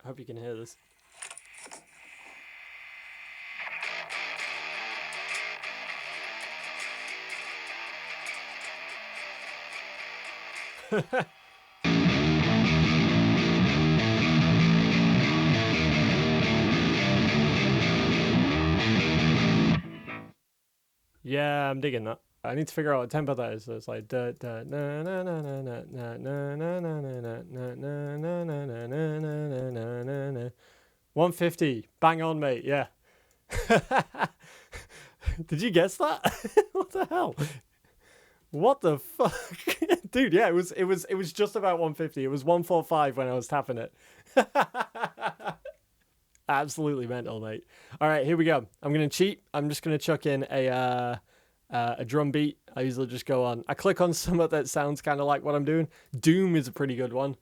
I hope you can hear this. Yeah, I'm digging that. I need to figure out what tempo that is. So it's like da da na na na na na na na na na na na na na na na na na na na. 150. Bang on, mate. Yeah. Did you guess that? What the hell? What the fuck? Dude, yeah, it was just about 150. It was 145 when I was tapping it. Absolutely mental, mate. All right, here we go. I'm gonna cheat. I'm just gonna chuck in a drum beat. I usually just go on. I click on something that sounds kind of like what I'm doing. Doom is a pretty good one.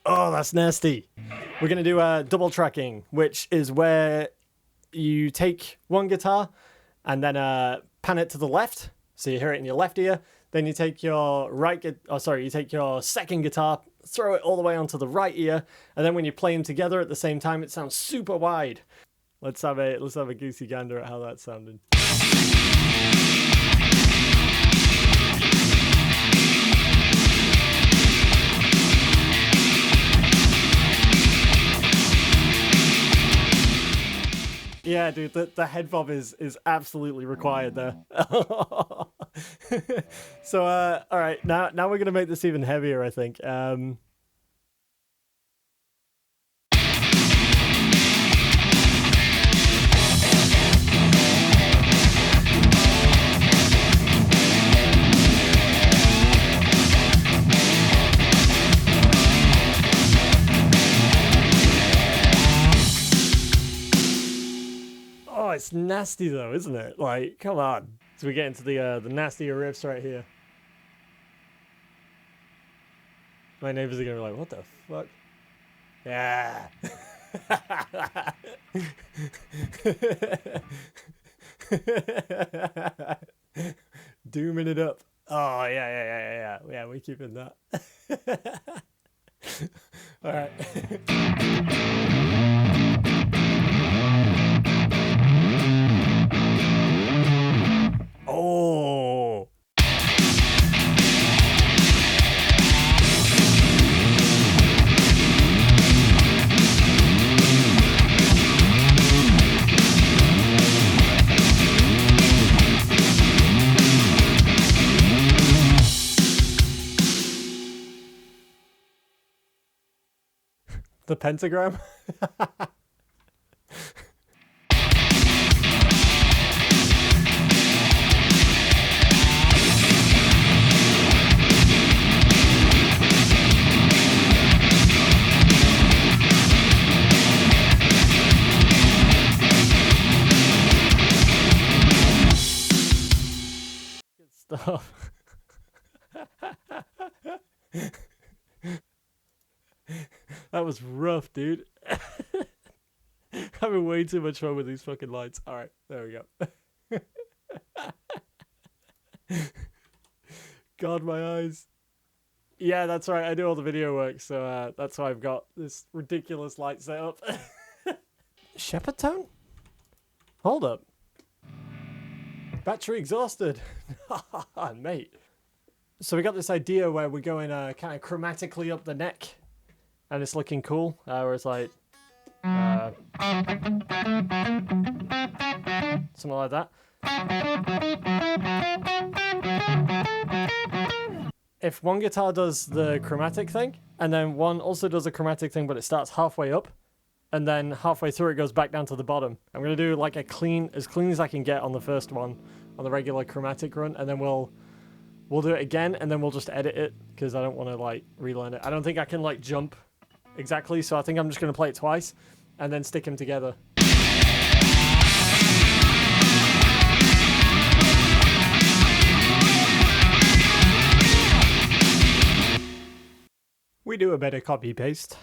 Oh, that's nasty. We're going to do double tracking, which is where you take one guitar and then pan it to the left. So you hear it in your left ear. Then you take your you take your second guitar, throw it all the way onto the right ear. And then when you play them together at the same time, it sounds super wide. Let's have a goosey gander at how that sounded. Yeah, dude, the head bob is absolutely required there. So, all right, now we're gonna make this even heavier, I think. Oh, it's nasty though, isn't it? Like, come on. So we get into the nastier riffs right here. My neighbors are gonna be like, "What the fuck?" Yeah. Dooming it up. Oh yeah. Yeah, we're keeping that. All right. Oh. The pentagram. Good stuff. That was rough, dude. Having way too much fun with these fucking lights. All right, there we go. God, my eyes. Yeah, that's right. I do all the video work, so that's why I've got this ridiculous light set up. Shepherd tone? Hold up. Battery exhausted. Mate. So we got this idea where we're going kind of chromatically up the neck, and it's looking cool. Where it's like something like that. If one guitar does the chromatic thing, and then one also does a chromatic thing, but it starts halfway up, and then halfway through it goes back down to the bottom. I'm gonna do like as clean as I can get on the first one, on the regular chromatic run, and then we'll do it again, and then we'll just edit it because I don't want to like relearn it. I don't think I can like jump exactly, so I think I'm just going to play it twice and then stick them together. We do a better copy paste.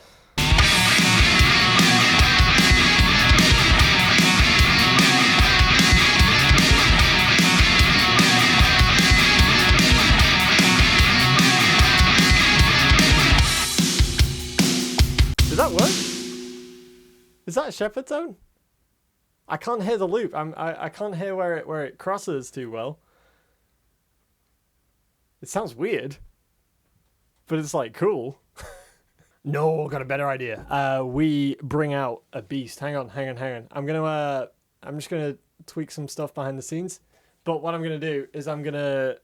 Does that work? Is that a shepherd tone? I can't hear the loop. I can't hear where it crosses too well. It sounds weird, but it's like cool. No, got a better idea. We bring out a beast. Hang on. I'm just gonna tweak some stuff behind the scenes. But what I'm gonna do is I got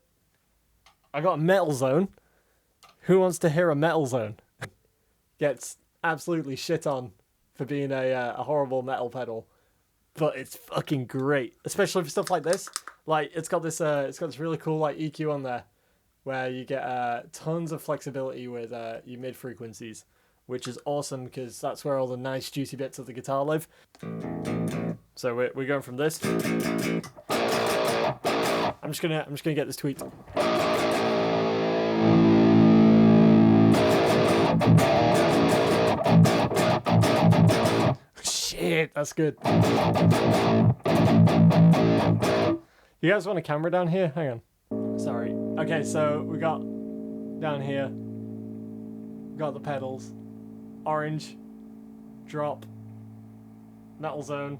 a metal zone. Who wants to hear a metal zone? Gets absolutely shit on for being a horrible metal pedal, but it's fucking great, especially for stuff like this. Like it's got this really cool like EQ on there, where you get tons of flexibility with your mid frequencies, which is awesome because that's where all the nice juicy bits of the guitar live. So we're going from this. I'm just gonna get this tweaked. Shit, that's good. You guys want a camera down here? Hang on. Sorry. Okay, so we got down here, got the pedals, orange, drop, metal zone.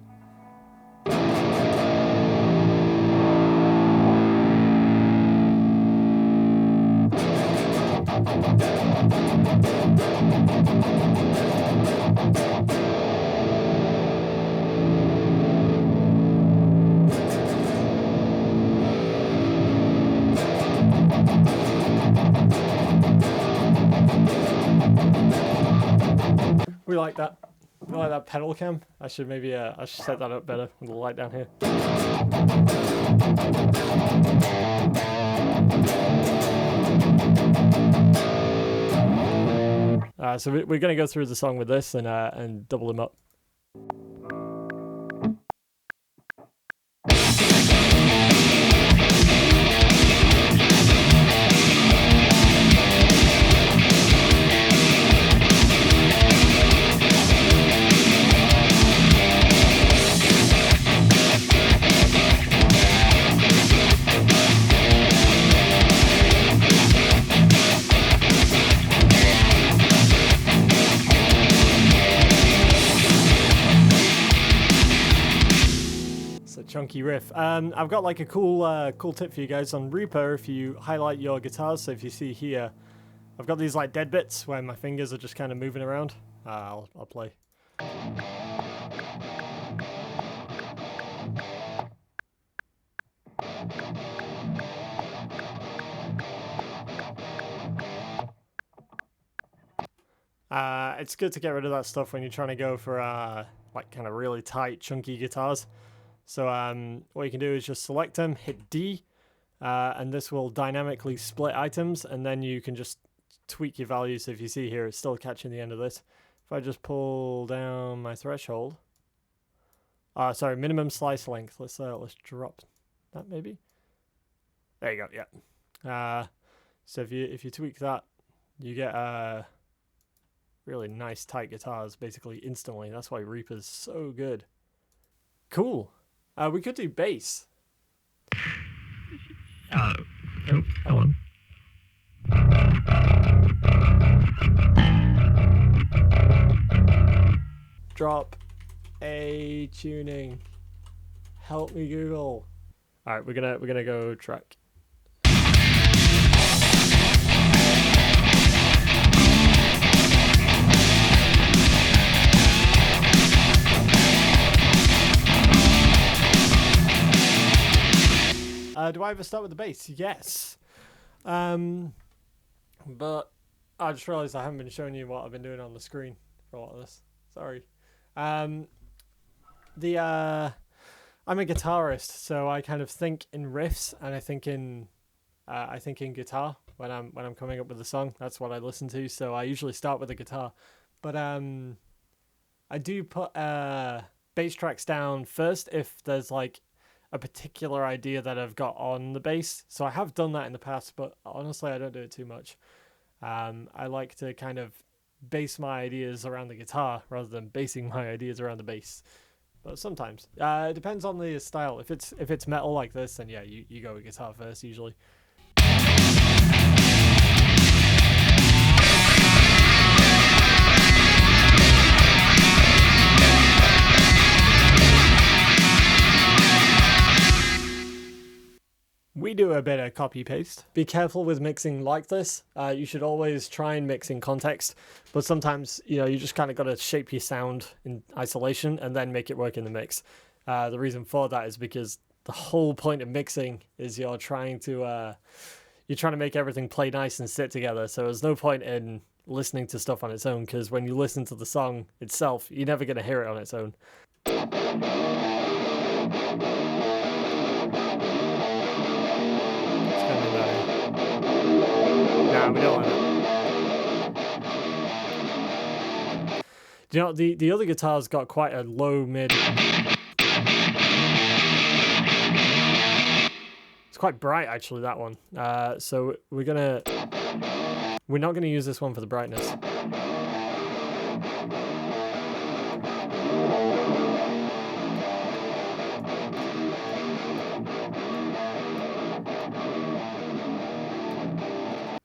We like that. We like that pedal cam. I should set that up better with the light down here. So we're gonna go through the song with this and double them up. Chunky riff. I've got like a cool tip for you guys on Reaper. If you highlight your guitars, so if you see here, I've got these like dead bits where my fingers are just kind of moving around. I'll play. It's good to get rid of that stuff when you're trying to go for like kind of really tight, chunky guitars. So what you can do is just select them, hit D, and this will dynamically split items, and then you can just tweak your values. So if you see here, it's still catching the end of this. If I just pull down my threshold, sorry, minimum slice length. Let's drop that maybe. There you go. Yeah. So if you tweak that, you get really nice tight guitars basically instantly. That's why Reaper's so good. Cool. We could do bass. Nope, go on. Drop A tuning. Help me Google. All right, we're gonna go track. Do I ever start with the bass? Yes. But I just realized I haven't been showing you what I've been doing on the screen for a lot of this. Sorry. I'm a guitarist, so I kind of think in riffs, and I think in guitar when I'm coming up with a song. That's what I listen to. So I usually start with the guitar. But I do put bass tracks down first if there's like a particular idea that I've got on the bass. So I have done that in the past, but honestly, I don't do it too much. I like to kind of base my ideas around the guitar rather than basing my ideas around the bass. But sometimes it depends on the style. If it's metal like this, then yeah, you go with guitar first usually. We do a bit of copy paste. Be careful with mixing like this. You should always try and mix in context, but sometimes you just kind of got to shape your sound in isolation and then make it work in the mix. The reason for that is because the whole point of mixing is you're trying to make everything play nice and sit together. So there's no point in listening to stuff on its own, because when you listen to the song itself, you're never going to hear it on its own. Nah, we don't want it. Do you know, the other guitar's got quite a low mid. It's quite bright actually, that one. So we're not gonna use this one for the brightness.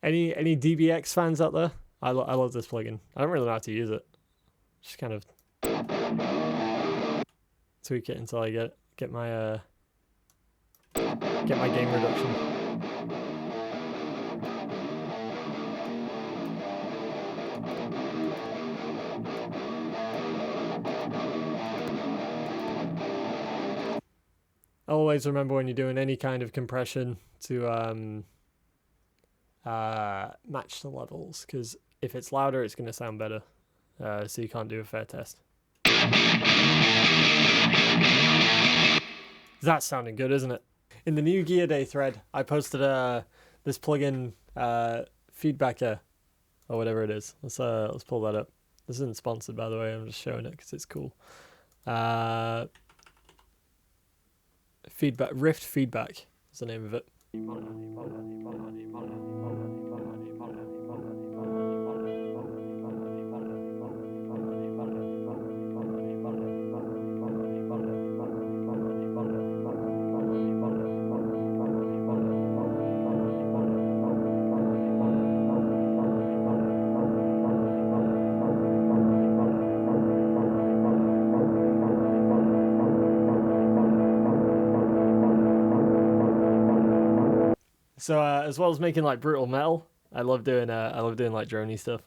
Any DBX fans out there? I love this plugin. I don't really know how to use it. Just kind of tweak it until I get my gain reduction. Always remember when you're doing any kind of compression to match the levels, because if it's louder it's going to sound better, so you can't do a fair test. That's sounding good, isn't it? In the new Gear Day thread I posted this plugin feedbacker or whatever it is. Let's pull that up. This isn't sponsored, by the way, I'm just showing it because it's cool. Rift Feedback is the name of it. So as well as making like brutal metal, I love doing like droney stuff.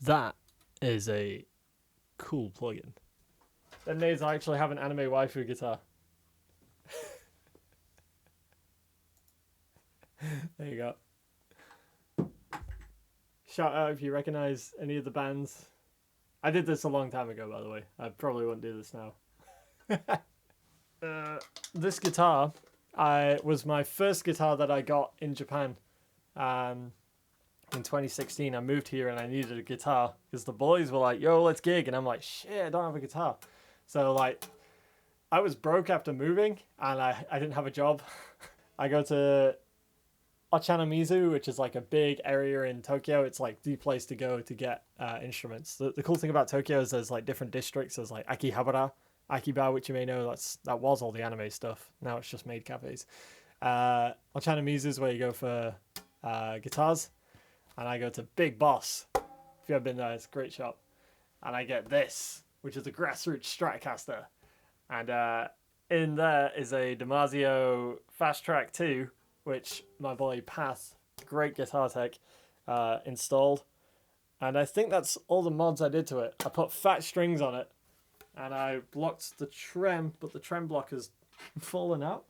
That is a cool plugin. Then days I actually have an anime waifu guitar. There you go. Shout out if you recognize any of the bands. I did this a long time ago, by the way. I probably wouldn't do this now. This guitar was my first guitar that I got in Japan. In 2016, I moved here and I needed a guitar because the boys were like, yo, let's gig. And I'm like, shit, I don't have a guitar. So, like, I was broke after moving and I didn't have a job. I go to Ochanamizu, which is like a big area in Tokyo. It's like the place to go to get instruments. The cool thing about Tokyo is there's like different districts. There's like Akihabara, Akiba, which you may know, that was all the anime stuff. Now it's just maid cafes. Ochanamizu is where you go for guitars. And I go to Big Boss. If you've ever been there, it's a great shop. And I get this, which is a Grassroots Stratocaster. And in there is a Damasio Fast Track 2, which my boy Path, great guitar tech, installed. And I think that's all the mods I did to it. I put fat strings on it. And I blocked the trem, but the trem block has fallen out.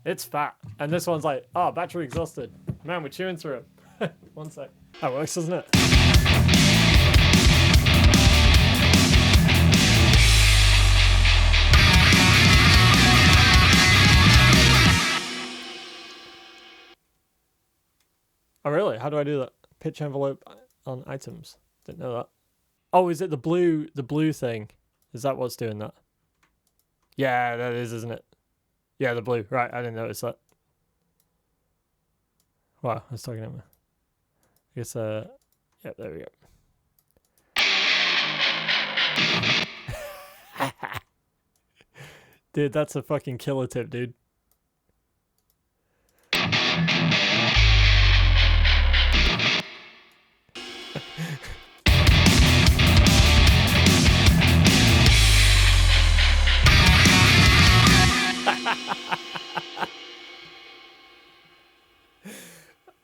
It's fat. And this one's like, oh, battery exhausted. Man, we're chewing through it. One sec. That works, doesn't it? Oh, really? How do I do that? Pitch envelope on items. Didn't know that. Oh, is it the blue thing? Is that what's doing that? Yeah, that is, isn't it? Yeah, the blue. Right, I didn't notice that. Wow, I was talking about. I guess, yeah, there we go. Dude, that's a fucking killer tip, dude.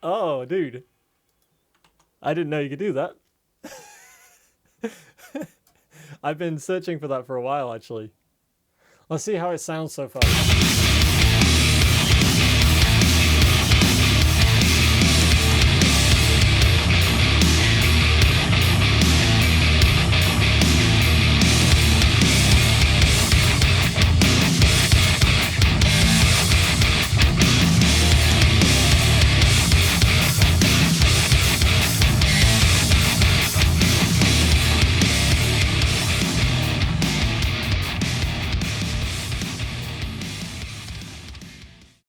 Oh, dude. I didn't know you could do that. I've been searching for that for a while, actually. Let's see how it sounds so far.